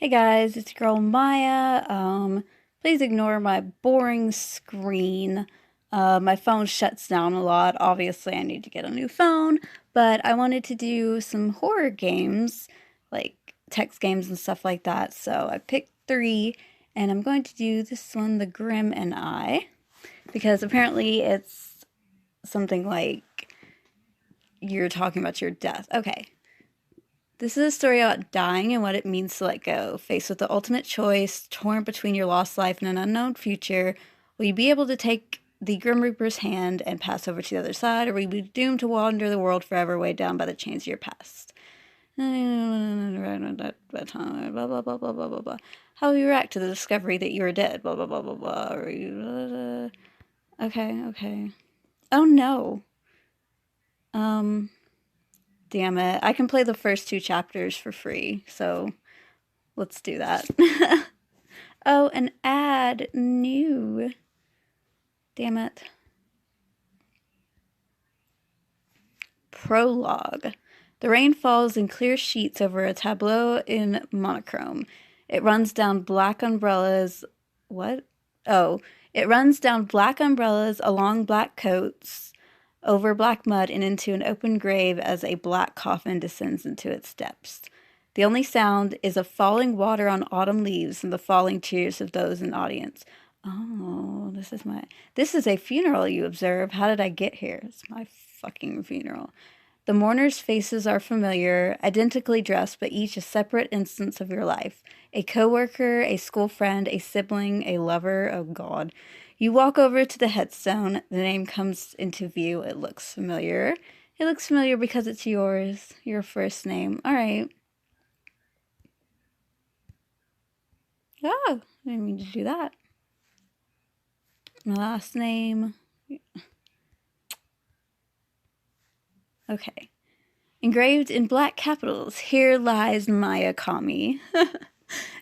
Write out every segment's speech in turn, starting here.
Hey guys, it's your girl Maya. Please ignore my boring screen. My phone shuts down a lot. Obviously, I need to get a new phone, but I wanted to do some horror games, like text games and stuff like that. So I picked three, and I'm going to do this one, The Grim and I, because apparently it's something like you're talking about your death. Okay. This is a story about dying and what it means to let go. Faced with the ultimate choice, torn between your lost life and an unknown future, will you be able to take the Grim Reaper's hand and pass over to the other side, or will you be doomed to wander the world forever, weighed down by the chains of your past? Blah, blah, blah, blah, blah, blah, blah. How will you react to the discovery that you are dead? Blah, blah, blah, blah, blah. Okay. Oh no. Um... Damn it. I can play the first two chapters for free, so let's do that. Oh, an ad. New. Damn it. Prologue. The rain falls in clear sheets over a tableau in monochrome. It runs down black umbrellas. What? Oh, it runs down black umbrellas along black coats, over black mud, and into an open grave as a black coffin descends into its depths. The only sound is of falling water on autumn leaves and the falling tears of those in the audience. Oh, this is a funeral, you observe. How did I get here? It's my fucking funeral. The mourners' faces are familiar, identically dressed, but each a separate instance of your life. A coworker, a school friend, a sibling, a lover. Oh God. You walk over to the headstone. The name comes into view. It looks familiar. It looks familiar because it's yours. Your first name. All right. Oh, I didn't mean to do that. My last name. Okay. Engraved in black capitals, here lies Maya Kami.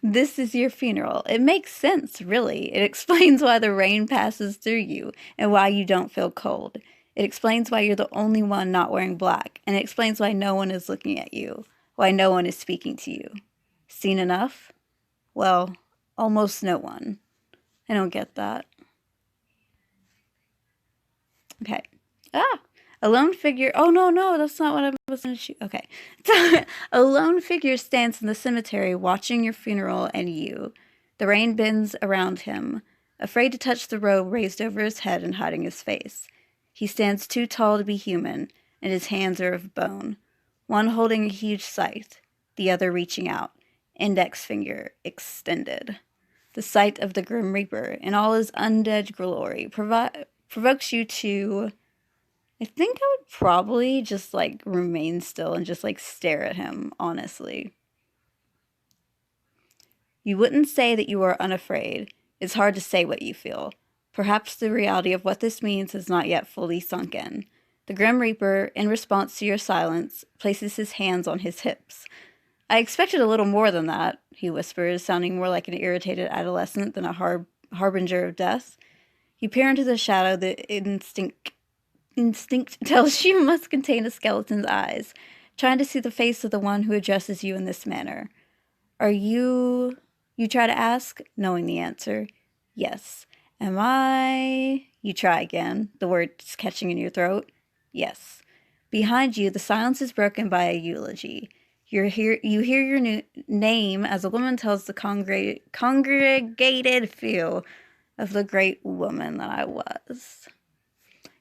This is your funeral. It makes sense, really. It explains why the rain passes through you and why you don't feel cold. It explains why you're the only one not wearing black, and it explains why no one is looking at you, why no one is speaking to you. Seen enough? Well, almost no one. I don't get that. Okay. Ah! A lone figure. Oh, no, that's not what I was going to shoot. Okay. A lone figure stands in the cemetery watching your funeral and you. The rain bends around him, afraid to touch the robe raised over his head and hiding his face. He stands too tall to be human, and his hands are of bone. One holding a huge scythe, the other reaching out, index finger extended. The sight of the Grim Reaper, in all his undead glory, provokes you to... I think I would probably just, remain still and just, stare at him, honestly. You wouldn't say that you are unafraid. It's hard to say what you feel. Perhaps the reality of what this means has not yet fully sunk in. The Grim Reaper, in response to your silence, places his hands on his hips. I expected a little more than that, he whispers, sounding more like an irritated adolescent than a harbinger of death. You peer into the shadow, the instinct tells you must contain a skeleton's eyes, trying to see the face of the one who addresses you in this manner. Are you... You try to ask, knowing the answer. Yes. Am I... You try again, the words catching in your throat. Yes. Behind you, the silence is broken by a eulogy. You hear your name as a woman tells the congregated few of the great woman that I was.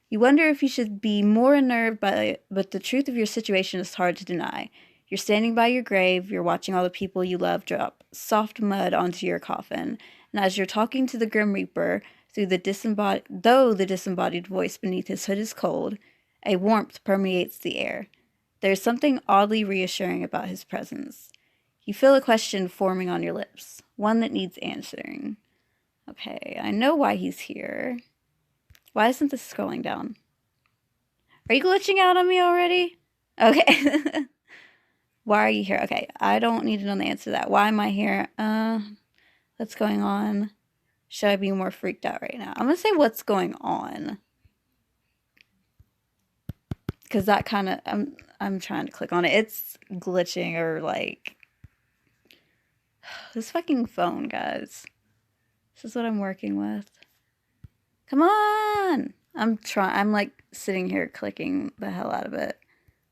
You wonder if you should be more unnerved by it, but the truth of your situation is hard to deny. You're standing by your grave, you're watching all the people you love drop soft mud onto your coffin, and as you're talking to the Grim Reaper, the disembodied voice beneath his hood is cold, a warmth permeates the air. There's something oddly reassuring about his presence. You feel a question forming on your lips, one that needs answering. Okay, I know why he's here. Why isn't this scrolling down? Are you glitching out on me already? Okay. Why are you here? Okay, I don't need to know the answer to that. Why am I here? What's going on? Should I be more freaked out right now? I'm gonna say what's going on. Because that kind of... I'm trying to click on it. It's glitching or This fucking phone, guys. This is what I'm working with. Come on! I'm like sitting here clicking the hell out of it,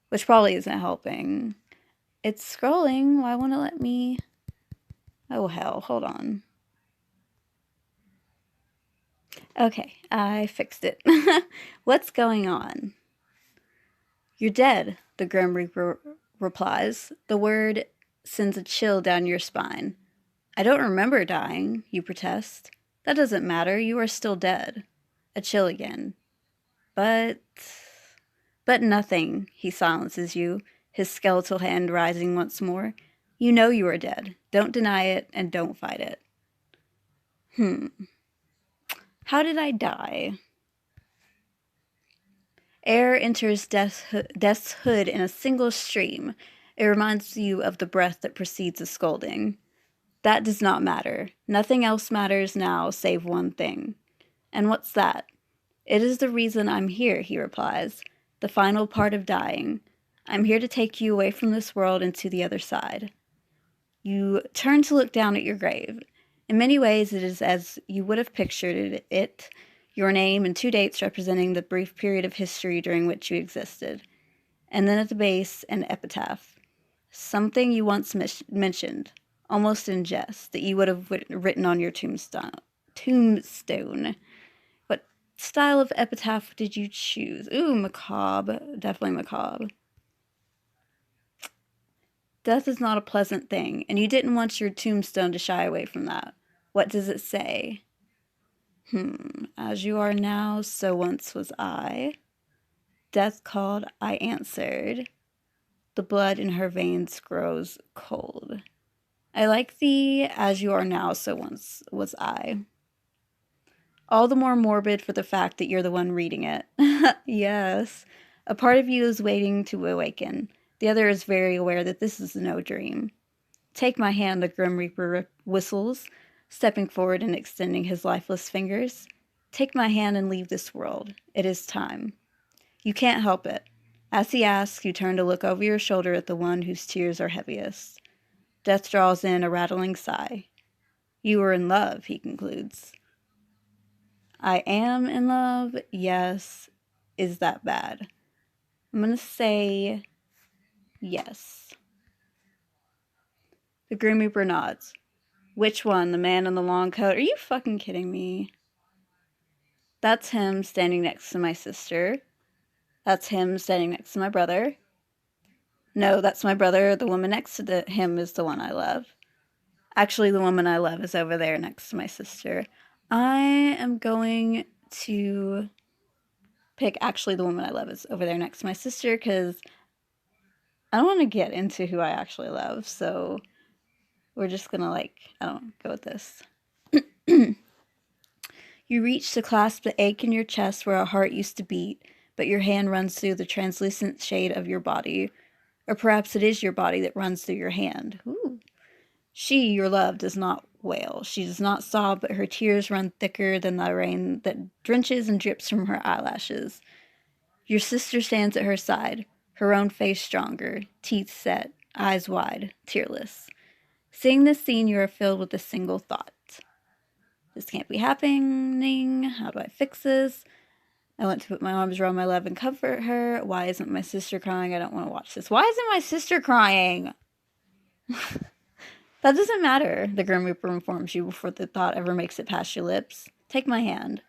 which probably isn't helping. It's scrolling. Why won't it let me? Oh, hell. Hold on. Okay, I fixed it. What's going on? You're dead, the Grim Reaper replies. The word sends a chill down your spine. I don't remember dying, you protest. That doesn't matter, you are still dead. A chill again. But nothing, he silences you, his skeletal hand rising once more. You know you are dead. Don't deny it, and don't fight it. How did I die? Air enters death's hood in a single stream. It reminds you of the breath that precedes a scolding. That does not matter. Nothing else matters now save one thing. And what's that? It is the reason I'm here, he replies. The final part of dying. I'm here to take you away from this world and to the other side. You turn to look down at your grave. In many ways, it is as you would have pictured it, your name and 2 dates representing the brief period of history during which you existed. And then at the base, an epitaph. Something you once mentioned, almost in jest, that you would have written on your tombstone. What style of epitaph did you choose? Ooh, macabre. Definitely macabre. Death is not a pleasant thing, and you didn't want your tombstone to shy away from that. What does it say? As you are now, so once was I. Death called, I answered. The blood in her veins grows cold. I like the as you are now, so once was I. All the more morbid for the fact that you're the one reading it. Yes. A part of you is waiting to awaken. The other is very aware that this is no dream. Take my hand, the Grim Reaper whistles, stepping forward and extending his lifeless fingers. Take my hand and leave this world. It is time. You can't help it. As he asks, you turn to look over your shoulder at the one whose tears are heaviest. Death draws in a rattling sigh. You were in love, he concludes. I am in love, yes. Is that bad? I'm going to say yes. The Grim Reaper nods. Which one? The man in the long coat? Are you fucking kidding me? That's him standing next to my sister. That's him standing next to my brother. No, that's my brother. The woman next to him is the one I love. Actually, the woman I love is over there next to my sister. I am going to pick actually the woman I love is over there next to my sister because I don't want to get into who I actually love. So we're just going to go with this. You reach to clasp the ache in your chest where a heart used to beat, but your hand runs through the translucent shade of your body. Or perhaps it is your body that runs through your hand. Ooh. She, your love, does not wail. She does not sob, but her tears run thicker than the rain that drenches and drips from her eyelashes. Your sister stands at her side, her own face stronger, teeth set, eyes wide, tearless. Seeing this scene, you are filled with a single thought. This can't be happening. How do I fix this? I want to put my arms around my love and comfort her. Why isn't my sister crying? I don't want to watch this. Why isn't my sister crying? That doesn't matter, the Grim Reaper informs you before the thought ever makes it past your lips. Take my hand.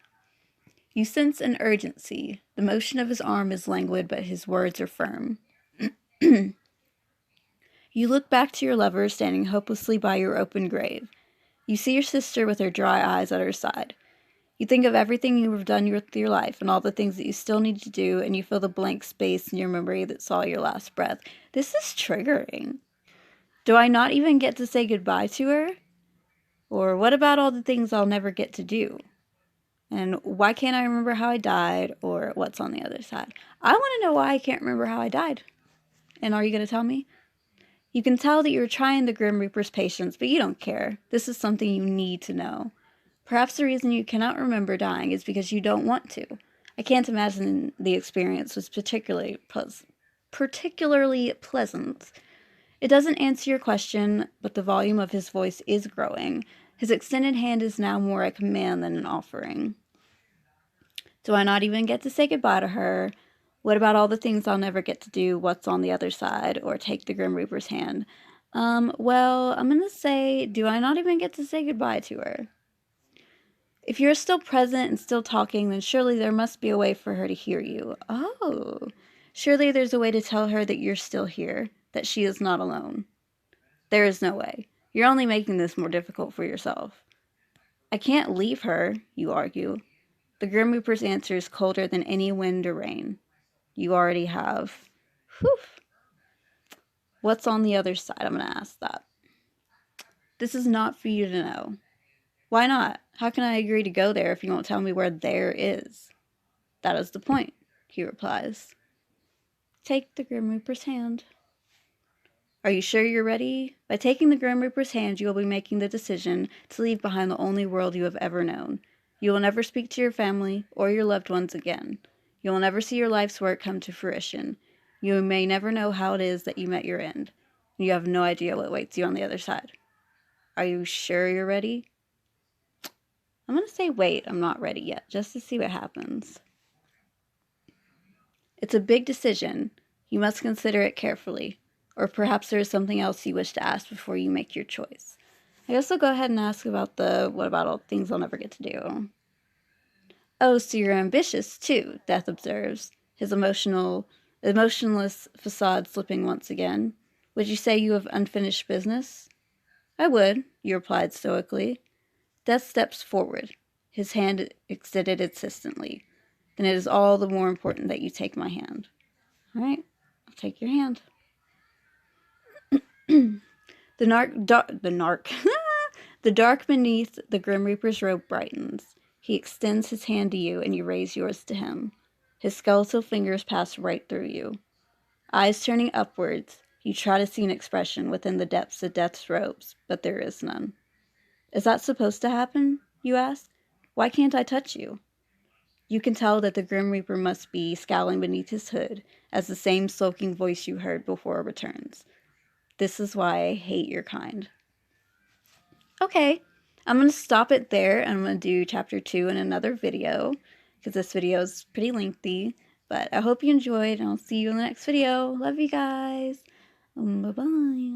You sense an urgency. The motion of his arm is languid, but his words are firm. You look back to your lover standing hopelessly by your open grave. You see your sister with her dry eyes at her side. You think of everything you have done with your life and all the things that you still need to do, and you feel the blank space in your memory that saw your last breath. This is triggering. Do I not even get to say goodbye to her? Or what about all the things I'll never get to do? And why can't I remember how I died, or what's on the other side? I want to know why I can't remember how I died. And are you going to tell me? You can tell that you're trying the Grim Reaper's patience, but you don't care. This is something you need to know. Perhaps the reason you cannot remember dying is because you don't want to. I can't imagine the experience was particularly pleasant. It doesn't answer your question, but the volume of his voice is growing. His extended hand is now more a command than an offering. Do I not even get to say goodbye to her? What about all the things I'll never get to do? What's on the other side? Or take the Grim Reaper's hand? Well, I'm gonna say, do I not even get to say goodbye to her? If you're still present and still talking, then surely there must be a way for her to hear you. Oh, surely there's a way to tell her that you're still here, that she is not alone. There is no way. You're only making this more difficult for yourself. I can't leave her, you argue. The Grim Reaper's answer is colder than any wind or rain. You already have. Whew. What's on the other side? I'm going to ask that. This is not for you to know. Why not? How can I agree to go there if you won't tell me where there is? That is the point, he replies. Take the Grim Reaper's hand. Are you sure you're ready? By taking the Grim Reaper's hand, you will be making the decision to leave behind the only world you have ever known. You will never speak to your family or your loved ones again. You will never see your life's work come to fruition. You may never know how it is that you met your end. You have no idea what waits you on the other side. Are you sure you're ready? I'm going to say wait, I'm not ready yet, just to see what happens. It's a big decision. You must consider it carefully. Or perhaps there is something else you wish to ask before you make your choice. I guess I'll go ahead and ask about what about all the things I'll never get to do? Oh, so you're ambitious, too, Death observes, his emotionless facade slipping once again. Would you say you have unfinished business? I would, you replied stoically. Death steps forward, his hand extended insistently. Then it is all the more important that you take my hand. All right, I'll take your hand. The dark beneath the Grim Reaper's robe brightens. He extends his hand to you, and you raise yours to him. His skeletal fingers pass right through you. Eyes turning upwards, you try to see an expression within the depths of Death's robes, but there is none. Is that supposed to happen? You ask. Why can't I touch you? You can tell that the Grim Reaper must be scowling beneath his hood, as the same sulking voice you heard before returns. This is why I hate your kind. Okay, I'm going to stop it there, and I'm going to do chapter 2 in another video, because this video is pretty lengthy, but I hope you enjoyed, and I'll see you in the next video. Love you guys. Bye-bye.